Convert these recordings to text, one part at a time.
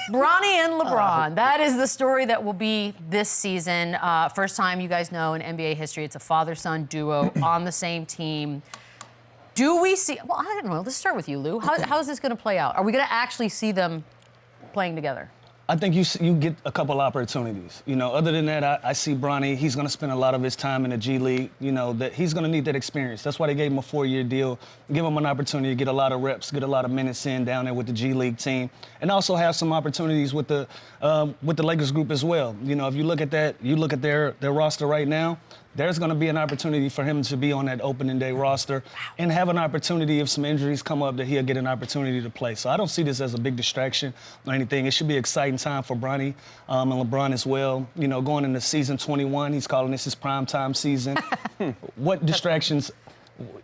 Bronny and LeBron. That is the story that will be this season. First time you guys know in NBA history, it's a father-son duo on the same team. Do we see, well, I don't know, let's start with you, Lou. How is this going to play out? Are we going to actually see them playing together? I think you get a couple opportunities. You know, other than that, I see Bronny. He's going to spend a lot of his time in the G League. You know, that he's going to need that experience. That's why they gave him a 4-year deal. Give him an opportunity to get a lot of reps, get a lot of minutes in down there with the G League team, and also have some opportunities with the Lakers group as well. You know, if you look at that, you look at their roster right now. There's going to be an opportunity for him to be on that opening day roster and have an opportunity if some injuries come up that he'll get an opportunity to play. So I don't see this as a big distraction or anything. It should be an exciting time for Bronny and LeBron as well. You know, going into season 21, he's calling this his prime time season. What distractions?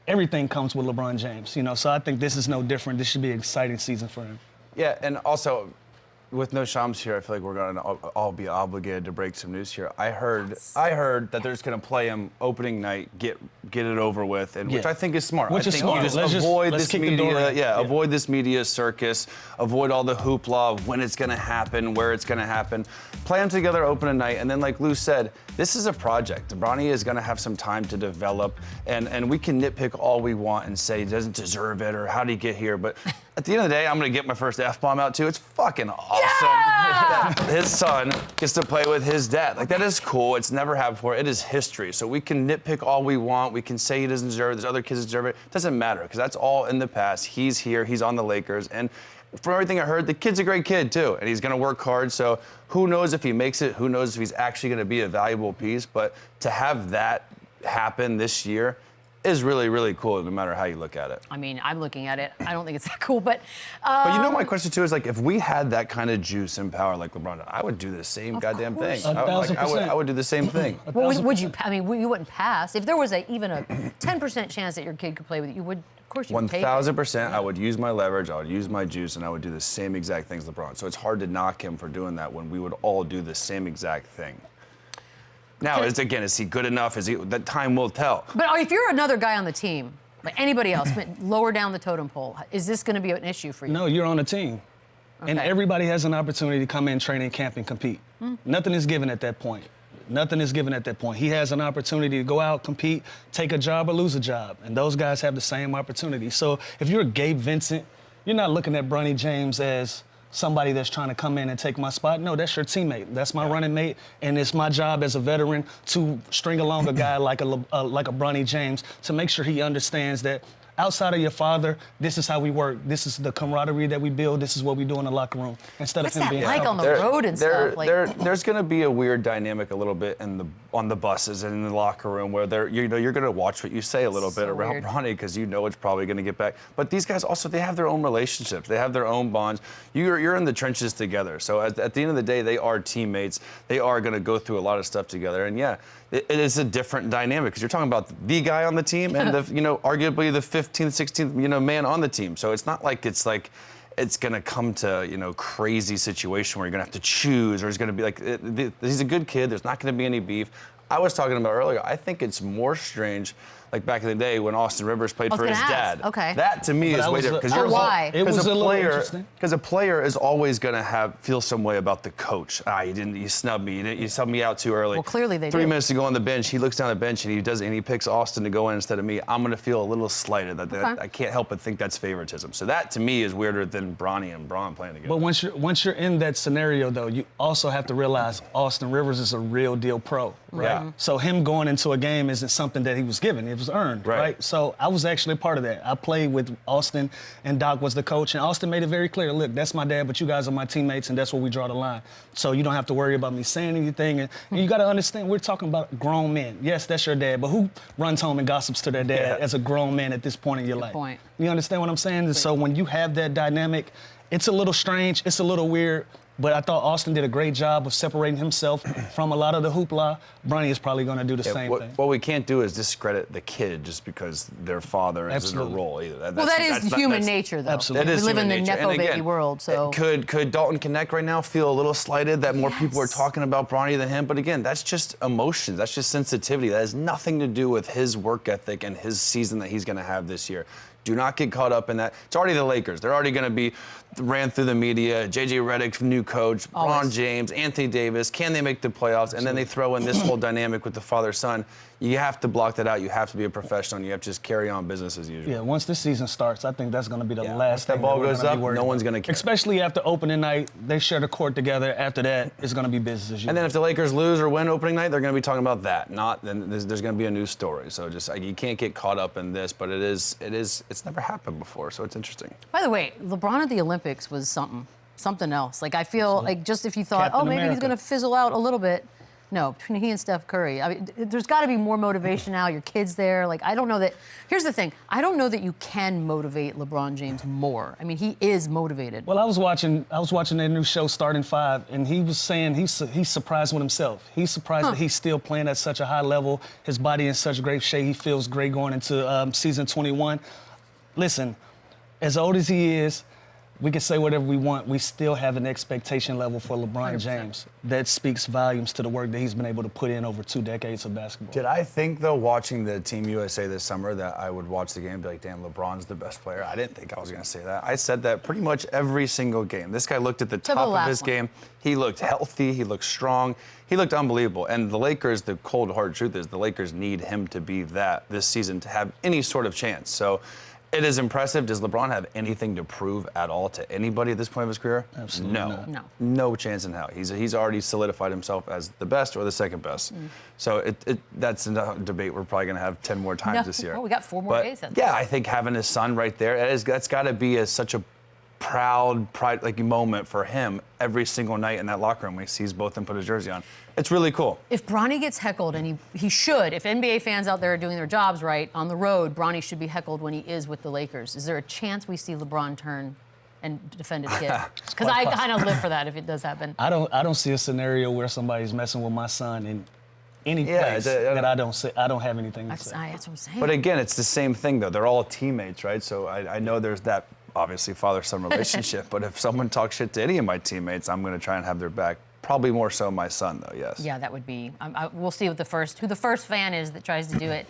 Everything comes with LeBron James, you know, so I think this is no different. This should be an exciting season for him. Yeah, and also, with no Shams here, I feel like we're going to all be obligated to break some news here. I heard that they're just going to play him opening night, get it over with, and which I think is smart. Which I is think smart. you just avoid this media, avoid this media circus, avoid all the hoopla of when it's going to happen, where it's going to happen. Play them together opening night, and then like Lou said, this is a project. Bronny is going to have some time to develop, and we can nitpick all we want and say he doesn't deserve it or how did he get here, but at the end of the day, I'm going to get my first F-bomb out too. It's fucking awesome that his son gets to play with his dad. Like, that is cool. It's never happened before. It is history. So we can nitpick all we want. We can say he doesn't deserve it. There's other kids that deserve it. It doesn't matter because that's all in the past. He's here. He's on the Lakers. And from everything I heard, the kid's a great kid too. And he's going to work hard. So who knows if he makes it? Who knows if he's actually going to be a valuable piece? But to have that happen this year is really, really cool, no matter how you look at it. I mean, I'm looking at it. I don't think it's that cool, but... But you know, my question, too, is, like, if we had that kind of juice and power like LeBron, I would do the same goddamn thing. 1,000%. I would do the same thing. Well, would you, I mean, you wouldn't pass. If there was even a 10% chance that your kid could play with you, would, of course you would take it. 1,000%, I would use my leverage, I would use my juice, and I would do the same exact things LeBron. So it's hard to knock him for doing that when we would all do the same exact thing. Now, is he good enough? That time will tell. But if you're another guy on the team, like anybody else, lower down the totem pole, is this going to be an issue for you? No, you're on a team. Okay. And everybody has an opportunity to come in training camp and compete. Nothing is given at that point. Nothing is given at that point. He has an opportunity to go out, compete, take a job or lose a job. And those guys have the same opportunity. So if you're Gabe Vincent, you're not looking at Bronny James as somebody that's trying to come in and take my spot. No, that's your teammate. That's my running mate, and it's my job as a veteran to string along a guy like a Bronny James to make sure he understands that outside of your father, this is how we work. This is the camaraderie that we build. This is what we do in the locker room. Instead of him being like on the road and stuff. There's going to be a weird dynamic a little bit on the buses and in the locker room where you're going to watch what you say a little bit around Bronny because you know it's probably going to get back. But these guys also, they have their own relationships. They have their own bonds. You're in the trenches together. So at the end of the day, they are teammates. They are going to go through a lot of stuff together. And yeah, it is a different dynamic because you're talking about the guy on the team and arguably the 15th, 16th, man on the team. So it's not like it's going to come to, crazy situation where you're going to have to choose or it's going to be like, he's a good kid. There's not going to be any beef. I was talking about earlier, I think it's more strange, like back in the day when Austin Rivers played for his dad. Okay. That to me is way different. Why? Because a player is always going to feel some way about the coach. You snubbed me. You subbed me out too early. Well, clearly they 3 minutes to go on the bench. He looks down the bench and he picks Austin to go in instead of me. I'm going to feel a little slighted. I can't help but think that's favoritism. So that to me is weirder than Bronny and Bron playing together. But once you're in that scenario though, you also have to realize Austin Rivers is a real deal pro, right? Yeah. So him going into a game isn't something that he was given. It was earned, right? So I was actually a part of that. I played with Austin, and Doc was the coach, and Austin made it very clear, look, that's my dad, but you guys are my teammates, and that's where we draw the line. So you don't have to worry about me saying anything. And you got to understand, we're talking about grown men. Yes, that's your dad, but who runs home and gossips to their dad as a grown man at this point in your life? Point. You understand what I'm saying? So when you have that dynamic, it's a little strange, it's a little weird, but I thought Austin did a great job of separating himself from a lot of the hoopla. Bronny is probably going to do the same thing. What we can't do is discredit the kid just because their father is in a role either. That is human nature, though. Absolutely. We live in the Nepo baby world, so. Could Dalton Connect right now feel a little slighted that more people are talking about Bronny than him? But again, that's just emotions. That's just sensitivity. That has nothing to do with his work ethic and his season that he's going to have this year. Do not get caught up in that. It's already the Lakers. They're already going to be ran through the media. JJ Redick, new coach. LeBron James, Anthony Davis. Can they make the playoffs? And then they throw in this whole dynamic with the father-son. You have to block that out. You have to be a professional. And you have to just carry on business as usual. Yeah, once this season starts, I think that's going to be the last thing that ball goes up, no one's going to care. Especially after opening night, they share the court together. After that, it's going to be business as usual. And then if the Lakers lose or win opening night, they're going to be talking about that. Then there's going to be a new story. So just you can't get caught up in this, but it's never happened before, so it's interesting. By the way, LeBron at the Olympics was something else. Like, I feel like just if you thought, Captain maybe he's America. going to fizzle out a little bit. No, between he and Steph Curry, I mean, there's got to be more motivation now. Your kid's there. Like, I don't know that. Here's the thing. I don't know that you can motivate LeBron James more. I mean, he is motivated. Well, I was watching their new show, Starting Five, and he was saying he's surprised with himself. He's surprised that he's still playing at such a high level. His body in such great shape. He feels great going into season 21. Listen, as old as he is, we can say whatever we want. We still have an expectation level for LeBron 100%. James that speaks volumes to the work that he's been able to put in over 2 decades of basketball. Did I think, though, watching the Team USA this summer, that I would watch the game and be like, damn, LeBron's the best player? I didn't think I was going to say that. I said that pretty much every single game. This guy looked at the top of his game. He looked healthy. He looked strong. He looked unbelievable. And the Lakers, the cold, hard truth is the Lakers need him to be that this season to have any sort of chance. So it is impressive. Does LeBron have anything to prove at all to anybody at this point of his career? Absolutely not. No chance in hell. He's already solidified himself as the best or the second best. So that's a debate we're probably going to have 10 more times this year. Well, we got 4 more days. Yeah, I think having his son right there, that's got to be such a pride moment for him every single night in that locker room when he sees both of them put his jersey on. It's really cool. If Bronny gets heckled, and he should, if NBA fans out there are doing their jobs right, on the road, Bronny should be heckled when he is with the Lakers. Is there a chance we see LeBron turn and defend his kid? Because I kind of live for that if it does happen. I don't see a scenario where somebody's messing with my son in any place that I don't have anything to say. That's what I'm saying. But again, it's the same thing, though. They're all teammates, right? So I know there's that, obviously, father-son relationship. But if someone talks shit to any of my teammates, I'm going to try and have their back. Probably more so my son, though, yes. Yeah, that would be. We'll see who the first fan is that tries to do it.